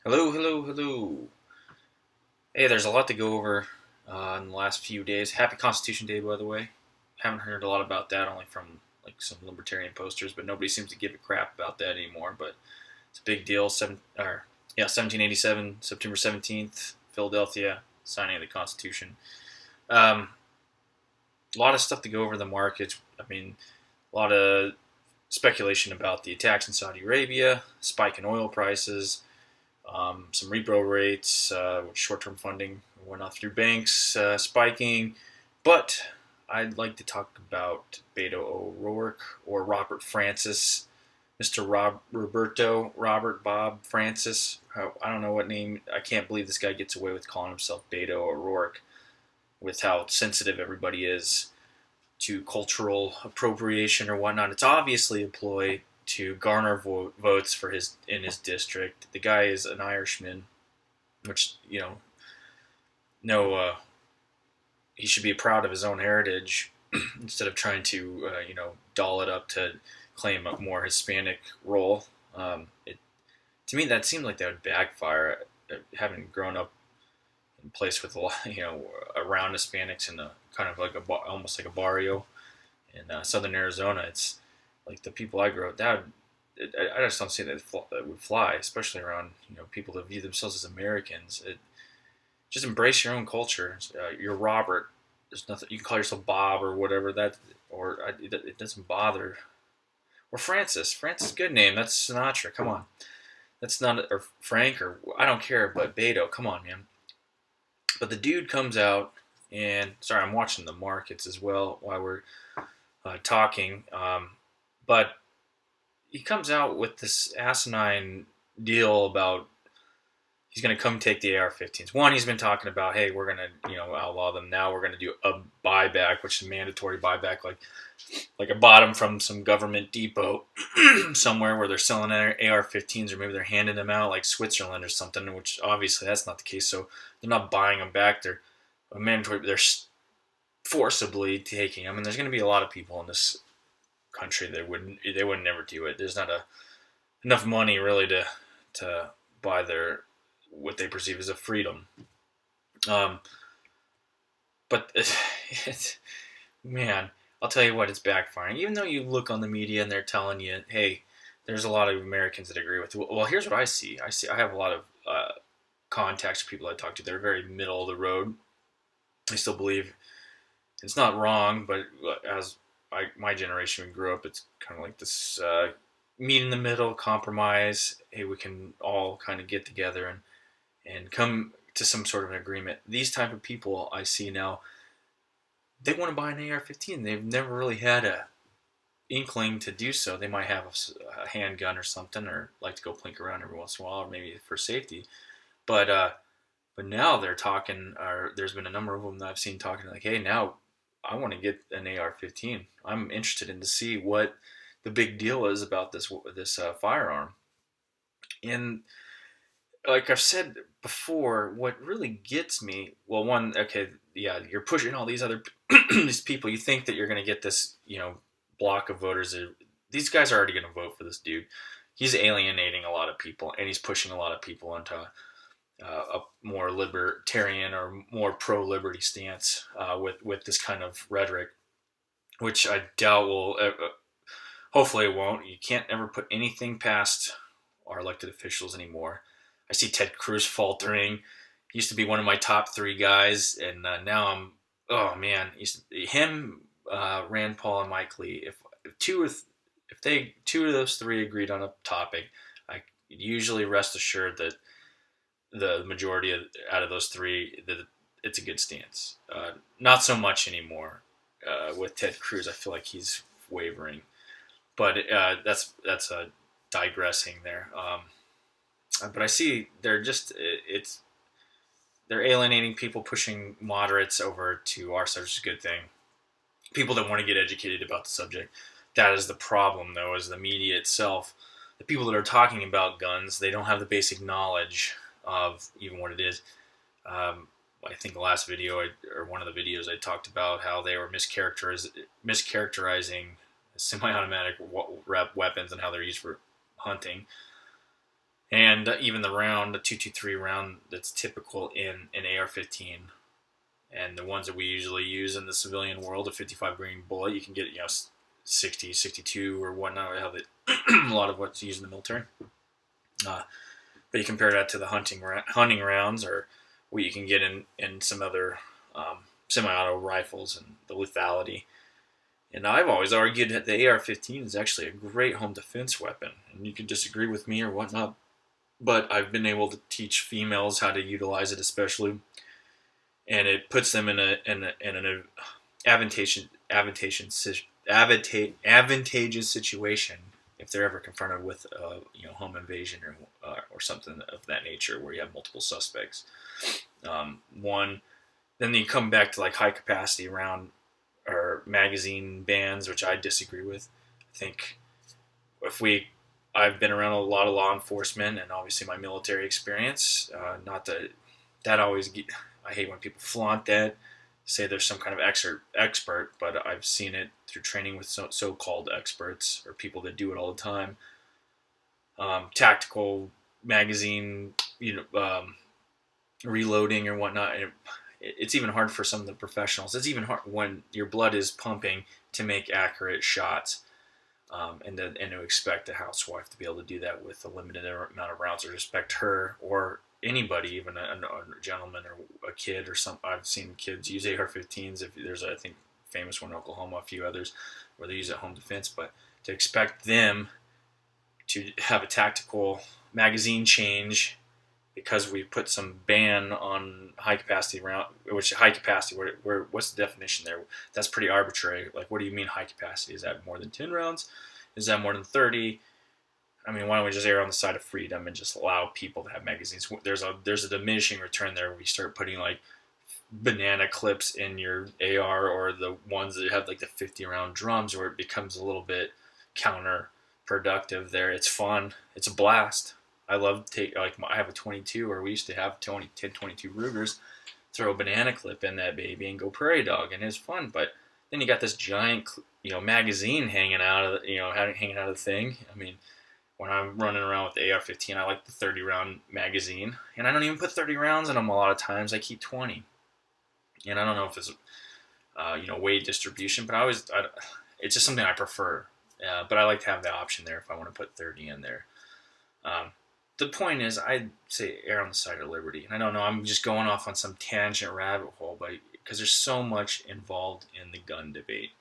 Hello, hello, hello. Hey, there's a lot to go over in the last few days. Happy Constitution Day, by the way. Haven't heard a lot about that, only from like some libertarian posters, but nobody seems to give a crap about that anymore. But it's a big deal. 1787, September 17th, Philadelphia, signing of the Constitution. Um, a lot of stuff to go over the markets. I mean, a lot of speculation about the attacks in Saudi Arabia, spike in oil prices, some repo rates, short-term funding and whatnot through banks spiking. But I'd like to talk about Beto O'Rourke or Robert Francis, Mr. Robert Bob Francis. I don't know what name. I can't believe this guy gets away with calling himself Beto O'Rourke with how sensitive everybody is to cultural appropriation or whatnot. It's obviously a ploy to garner votes for his in his district. The guy is an Irishman, which no, he should be proud of his own heritage instead of trying to doll it up to claim a more Hispanic role. To me, that seemed like that would backfire. Having grown up in a place with a lot, around Hispanics and kind of like almost like a barrio in southern Arizona, it's like the people I grew up. I just don't see that would fly, especially around people that view themselves as Americans. Just embrace your own culture. You're Robert. There's nothing you can call yourself Bob or whatever it doesn't bother. Or Francis. Francis, good name. That's Sinatra. Come on. That's not or Frank or I don't care. But Beto, come on, man. But the dude comes out and sorry, I'm watching the markets as well while we're talking. But he comes out with this asinine deal about he's going to come take the AR-15s. One, he's been talking about, hey, we're going to outlaw them. Now we're going to do a buyback, which is mandatory buyback, like I bought them from some government depot somewhere where they're selling AR-15s, or maybe they're handing them out like Switzerland or something. Which obviously that's not the case. So they're not buying them back. They're mandatory. They're forcibly taking them, and there's going to be a lot of people in this country that would never do it. There's not enough money really to buy their what they perceive as a freedom. But man, I'll tell you what, it's backfiring. Even though you look on the media and they're telling you, hey, there's a lot of Americans that agree with you. Well, here's what I see. I have a lot of contacts for people I talk to. They're very middle of the road. I still believe it's not wrong, but as my generation grew up, it's kind of like this meet in the middle, compromise. Hey, we can all kind of get together and come to some sort of an agreement. These type of people I see now, they want to buy an AR-15. They've never really had a inkling to do so. They might have a handgun or something, or like to go plink around every once in a while, or maybe for safety. But now they're talking. Or there's been a number of them that I've seen talking like, hey, now I want to get an AR-15. I'm interested in to see what the big deal is about this firearm. And like I've said before, what really gets me, well, one, okay, yeah, you're pushing all these other these people. You think that you're going to get this, block of voters. These guys are already going to vote for this dude. He's alienating a lot of people, and he's pushing a lot of people into a more libertarian or more pro-liberty stance with this kind of rhetoric, which I doubt will. Hopefully, it won't. You can't ever put anything past our elected officials anymore. I see Ted Cruz faltering. He used to be one of my top three guys, and now I'm. Oh man, him, Rand Paul, and Mike Lee. If two of those three agreed on a topic, I usually rest assured that the majority out of those three, that it's a good stance. Not so much anymore with Ted Cruz. I feel like he's wavering, but that's digressing there. But I see they're alienating people, pushing moderates over to our side, which is a good thing. People that want to get educated about the subject. That is the problem, though, is the media itself. The people that are talking about guns, they don't have the basic knowledge of even what it is. I think the last video, or one of the videos, I talked about how they were mischaracterizing semi-automatic weapons and how they're used for hunting. And even the round, the 223 round that's typical in an AR-15, and the ones that we usually use in the civilian world, a 55 grain bullet, you can get 60, 62 or whatnot. How a lot of what's used in the military. But you compare that to the hunting rounds, or what you can get in some other semi-auto rifles and the lethality. And I've always argued that the AR-15 is actually a great home defense weapon. And you can disagree with me or whatnot, but I've been able to teach females how to utilize it, especially, and it puts them in an advantageous situation if they're ever confronted with home invasion or something of that nature, where you have multiple suspects. One, then you come back to like high capacity round or magazine bans, which I disagree with. I think I've been around a lot of law enforcement and obviously my military experience. Not that always. I hate when people flaunt that, say there's some kind of expert, but I've seen it through training with so-called experts or people that do it all the time. Tactical magazine, reloading or whatnot. It's even hard for some of the professionals. It's even hard when your blood is pumping to make accurate shots. And to expect a housewife to be able to do that with a limited amount of rounds, or expect her or anybody, even a gentleman or a kid or some. I've seen kids use AR-15s. If there's, I think, famous one in Oklahoma, a few others where they use it home defense. But to expect them to have a tactical magazine change because we put some ban on high capacity round, which high capacity, where what's the definition there? That's pretty arbitrary. Like, what do you mean high capacity? Is that more than 10 rounds? Is that more than 30? I mean, why don't we just err on the side of freedom and just allow people to have magazines? There's a diminishing return there. Where you start putting like banana clips in your AR, or the ones that have like the 50 round drums, where it becomes a little bit counterproductive there. It's fun. It's a blast. I love I have a 22, or we used to have 10 22 Rugers, throw a banana clip in that baby and go prairie dog, and it's fun. But then you got this giant, magazine hanging out of hanging out of the thing. I mean, when I'm running around with the AR-15, I like the 30 round magazine, and I don't even put 30 rounds in them a lot of times. I keep 20, and I don't know if it's weight distribution, but it's just something I prefer. But I like to have the option there if I want to put 30 in there. The point is, I'd say err on the side of liberty. And I don't know, I'm just going off on some tangent rabbit hole, because there's so much involved in the gun debate.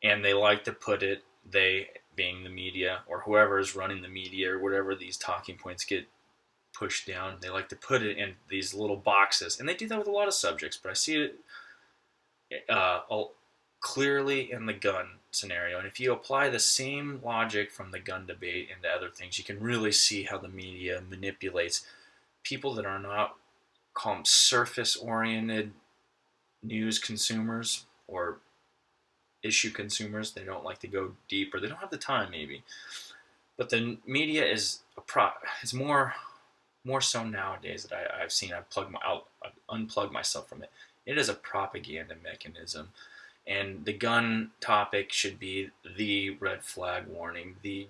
And they like to put it, they being the media, or whoever is running the media, or whatever these talking points get pushed down, they like to put it in these little boxes. And they do that with a lot of subjects, but I see it clearly in the gun scenario. And if you apply the same logic from the gun debate into other things, you can really see how the media manipulates people that are not, call them surface-oriented news consumers or issue consumers. They don't like to go deep, or they don't have the time maybe. But the media is more so nowadays that I've seen. I've unplugged myself from it. It is a propaganda mechanism. And the gun topic should be the red flag warning, the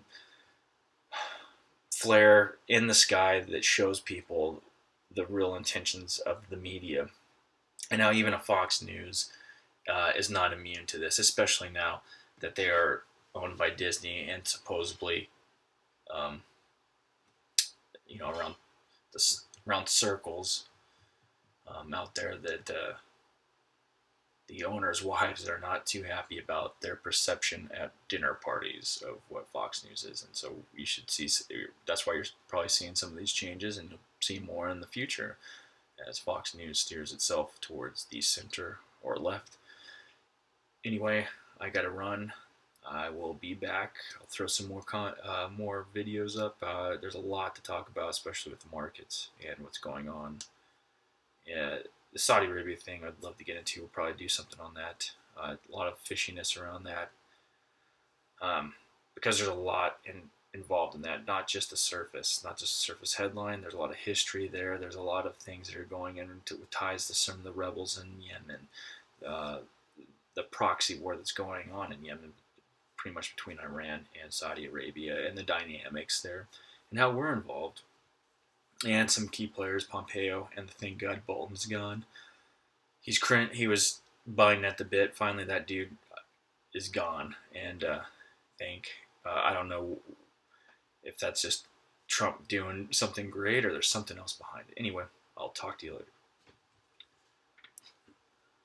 flare in the sky that shows people the real intentions of the media. And now even a Fox News is not immune to this, especially now that they are owned by Disney and supposedly, around circles out there that the owners' wives are not too happy about their perception at dinner parties of what Fox News is. And so you should see, that's why you're probably seeing some of these changes, and you'll see more in the future as Fox News steers itself towards the center or left. Anyway, I gotta run. I will be back. I'll throw some more videos up. There's a lot to talk about, especially with the markets and what's going on. Yeah, the Saudi Arabia thing I'd love to get into. We'll probably do something on that. A lot of fishiness around that, because there's a lot involved in that. Not just the surface headline. There's a lot of history there. There's a lot of things that are going into ties to some of the rebels in Yemen, the proxy war that's going on in Yemen, pretty much between Iran and Saudi Arabia, and the dynamics there. Now we're involved, and some key players, Pompeo, and thank God Bolton's gone. He was biting at the bit. Finally, that dude is gone, and I don't know if that's just Trump doing something great or there's something else behind it. Anyway, I'll talk to you later.